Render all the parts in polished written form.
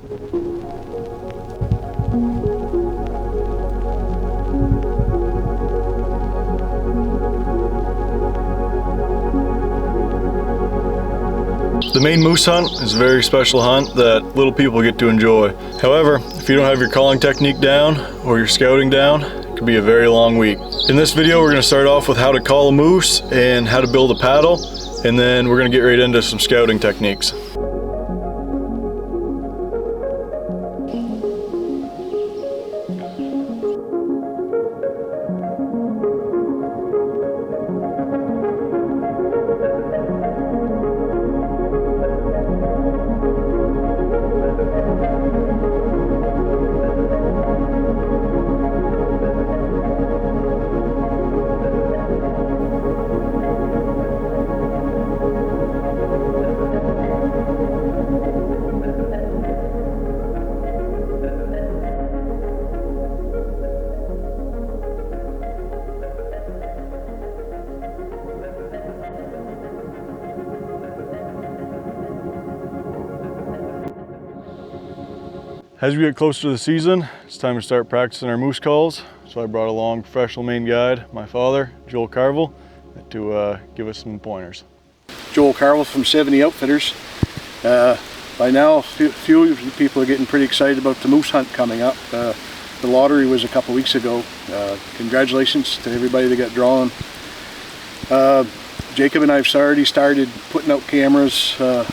The Maine moose hunt is a very special hunt that little people get to enjoy. However, if you don't have your calling technique down or your scouting down, it can be a very long week. In this video, we're going to start off with how to call a moose and how to build a paddle, and then we're going to get right into some scouting techniques. As we get closer to the season, it's time to start practicing our moose calls. So I brought along professional Maine guide, my father, Joel Carvell, to give us some pointers. Joel Carvell from 70 Outfitters. By now, a few people are getting pretty excited about the moose hunt coming up. The lottery was a couple weeks ago. Congratulations to everybody that got drawn. Jacob and I have already started putting out cameras. I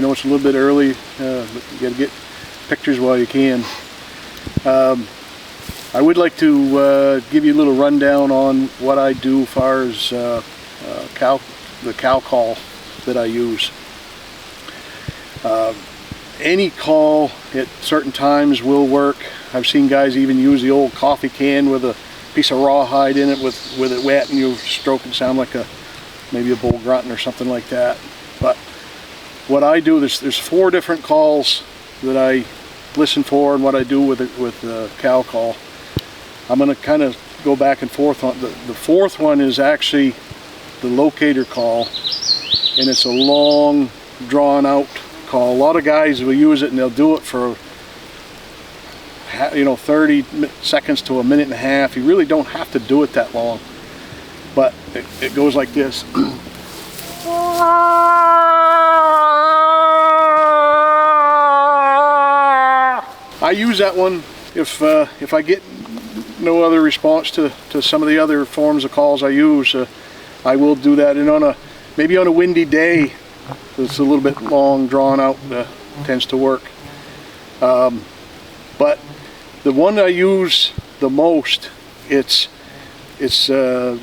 know it's a little bit early, but you got to get pictures while you can. I would like to give you a little rundown on what I do as far as the cow call that I use. Any call at certain times will work. I've seen guys even use the old coffee can with a piece of rawhide in it with it wet, and you stroke and sound like maybe a bull grunting or something like that. But what I do, there's 4 different calls that I listen for, and what I do with the cow call. I'm going to kind of go back and forth on the 4th one is actually the locator call, and it's a long drawn out call. A lot of guys will use it and they'll do it for 30 seconds to a minute and a half. You really don't have to do it that long, but it goes like this. I use that one if I get no other response to some of the other forms of calls I use. I will do that, and maybe on a windy day, it's a little bit long, drawn out, tends to work. But the one I use the most, it's a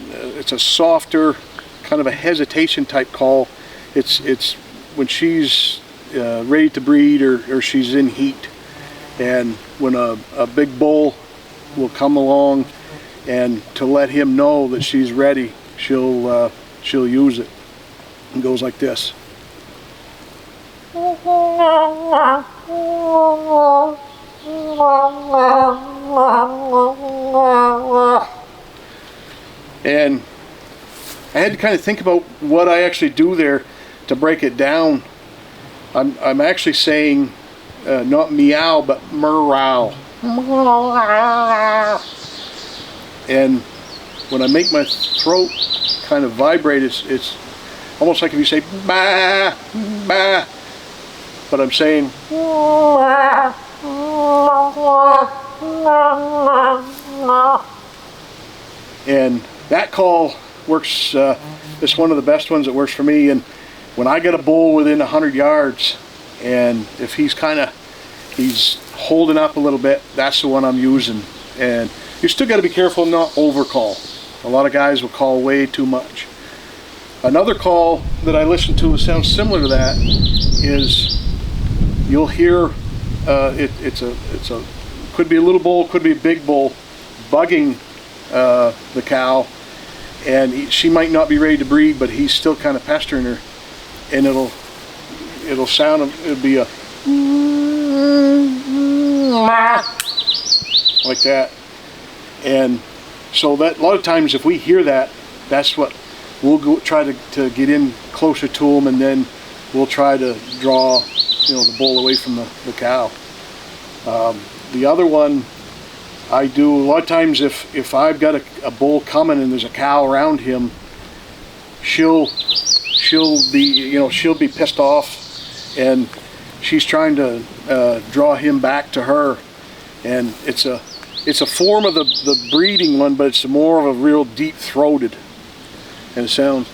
softer, kind of a hesitation type call. It's when she's ready to breed or she's in heat. And when a big bull will come along, and to let him know that she's ready, she'll use it. It goes like this. And I had to kind of think about what I actually do there to break it down. I'm actually saying not meow, but meow. And when I make my throat kind of vibrate, it's almost like if you say bah, bah, but I'm saying and that call works. It's one of the best ones that works for me. And when I get a bull within 100 yards, and if he's holding up a little bit, that's the one I'm using. And you still got to be careful not overcall. A lot of guys will call way too much. Another call that I listen to that sounds similar to that is you'll hear could be a little bull, could be a big bull bugging the cow, and she might not be ready to breed, but he's still kind of pestering her, and it'll be a like that. And so that a lot of times if we hear that, that's what we'll try to get in closer to them, and then we'll try to draw the bull away from the cow. The other one I do a lot of times if I've got a bull coming and there's a cow around him, she'll be pissed off, and she's trying to draw him back to her, and it's a form of the breeding one, but it's more of a real deep-throated, and it sounds.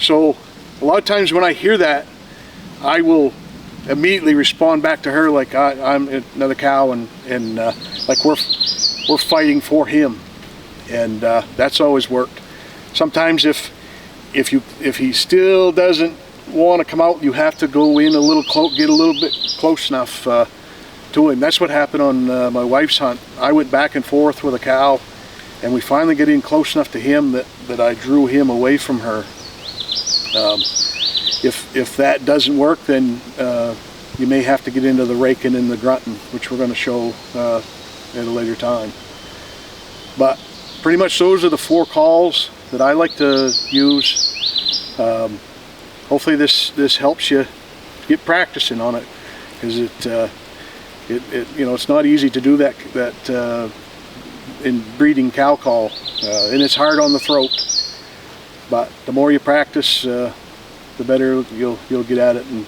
So a lot of times when I hear that, I will immediately respond back to her like I'm another cow, and like we're fighting for him, and that's always worked. Sometimes if he still doesn't want to come out, you have to go in a little close, get a little bit close enough to him. That's what happened on my wife's hunt. I went back and forth with a cow, and we finally get in close enough to him that I drew him away from her. If that doesn't work, then you may have to get into the raking and the grunting, which we're going to show at a later time. But pretty much those are the 4 calls that I like to use. Hopefully this helps you get practicing on it, because it's not easy to do that in breeding cow call, and it's hard on the throat. But the more you practice, the better you'll get at it, and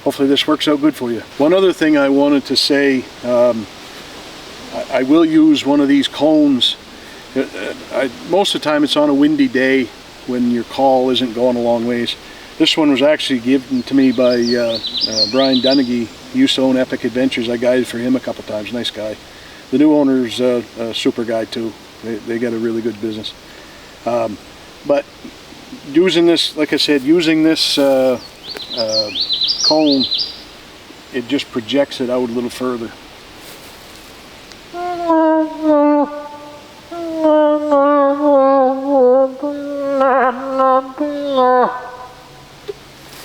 hopefully this works out good for you. One other thing I wanted to say, I will use one of these cones. Most of the time it's on a windy day when your call isn't going a long ways. This one was actually given to me by Brian Dunnigy. He used to own Epic Adventures. I guided for him a couple times. Nice guy. The new owner's a super guy too. They got a really good business. But using this, like I said, using this cone, it just projects it out a little further.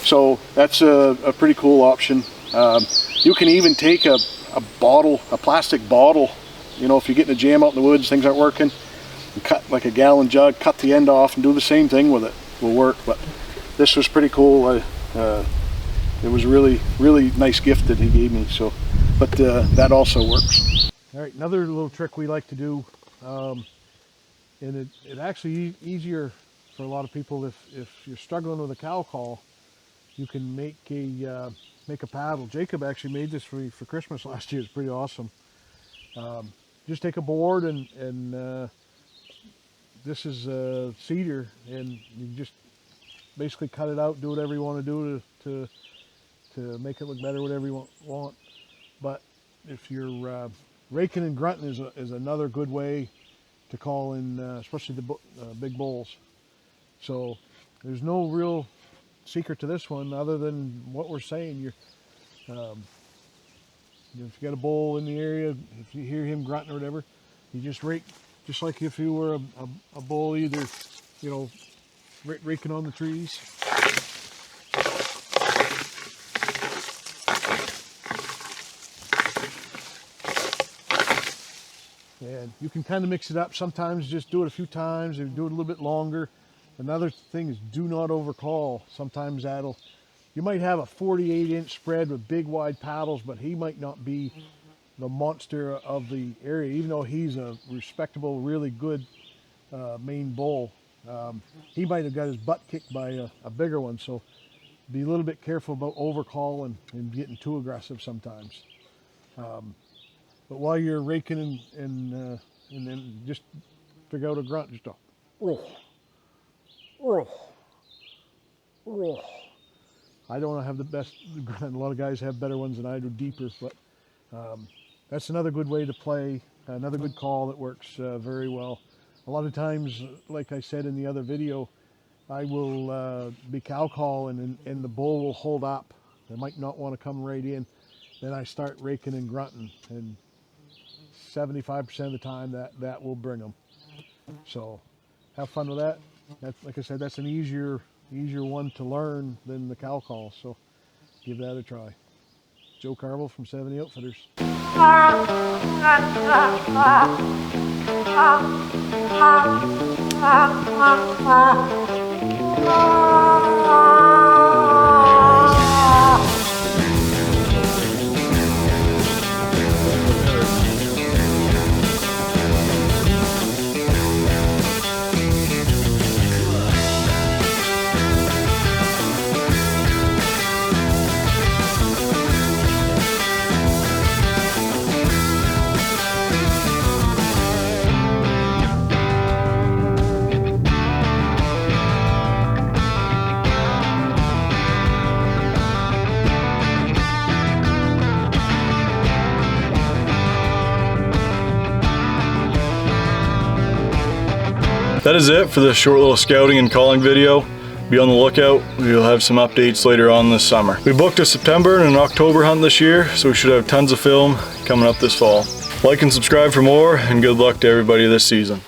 So that's a pretty cool option. You can even take a plastic bottle, if you're getting a jam out in the woods, things aren't working, and cut like a gallon jug, cut the end off and do the same thing with it. Will work. But this was pretty cool. It was really nice gift that he gave me. So, but that also works. All right, another little trick we like to do, and it actually easier for a lot of people if you're struggling with a cow call. You can make a paddle. Jacob actually made this for me for Christmas last year. It's pretty awesome. Just take a board and this is cedar, and you just basically cut it out, do whatever you want to do to make it look better, whatever you want. But if you're raking and grunting is another good way to call in, especially the big bulls. So there's no real secret to this one other than what we're saying. If you got a bull in the area, if you hear him grunting or whatever, you just rake, just like if you were a bull, either raking on the trees. And you can kind of mix it up. Sometimes just do it a few times and do it a little bit longer. Another thing is do not overcall. Sometimes you might have a 48-inch spread with big wide paddles, but he might not be the monster of the area, even though he's a respectable, really good Maine bull. He might have got his butt kicked by a bigger one, so be a little bit careful about overcall and getting too aggressive sometimes. But while you're raking and then just figure out a grunt, just I don't have the best grunt. A lot of guys have better ones than I do, deeper, but that's another good way to play, another good call that works very well. A lot of times, like I said in the other video, I will be cow calling and the bull will hold up. They might not want to come right in. Then I start raking and grunting, and 75% of the time that will bring them. So have fun with that. Like I said, that's an easier one to learn than the cow call. So give that a try. Joe Carvell from 70 Outfitters. That is it for this short little scouting and calling video. Be on the lookout, we'll have some updates later on this summer. We booked a September and an October hunt this year, so we should have tons of film coming up this fall. Like and subscribe for more, and good luck to everybody this season.